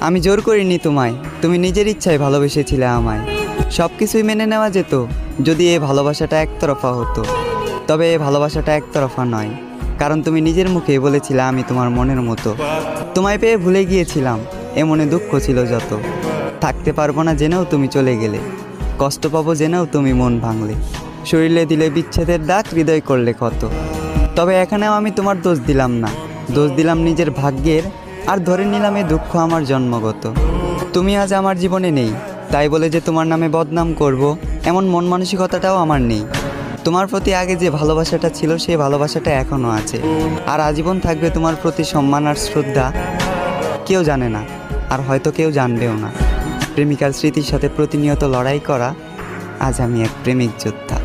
আমি জোর করিনি তোমায়, তুমি নিজের ইচ্ছায় ভালোবেসেছিলে আমায়। সব কিছুই মেনে নেওয়া যেত যদি এই ভালোবাসাটা একতরফা হতো। তবে এই ভালোবাসাটা একতরফা নয়, কারণ তুমি নিজের মুখেই বলেছিলে আমি তোমার মনের মতো। তোমায় পেয়ে ভুলে গিয়েছিলাম, এ মনে দুঃখ ছিল যত। থাকতে পারবো না জেনেও তুমি চলে গেলে, কষ্ট পাবো জেনেও তুমি মন ভাঙলে। শরীরে দিলে বিচ্ছেদের দাগ, হৃদয় করলে ক্ষত। তবে এখানেও আমি তোমার দোষ দিলাম না, দোষ দিলাম নিজের ভাগ্যের। আর ধরে নিলাম এই দুঃখ আমার জন্মগত। তুমি আজ আমার জীবনে নেই, তাই বলে যে তোমার নামে বদনাম করব এমন মন মানসিকতাটাও আমার নেই। তোমার প্রতি আগে যে ভালোবাসাটা ছিল সেই ভালোবাসাটা এখনও আছে, আর আজীবন থাকবে তোমার প্রতি সম্মান আর শ্রদ্ধা। কেউ জানে না, আর হয়তো কেউ জানবেও না। প্রেমিকার স্মৃতির সাথে প্রতিনিয়ত লড়াই করা, আজ আমি এক প্রেমিক যোদ্ধা।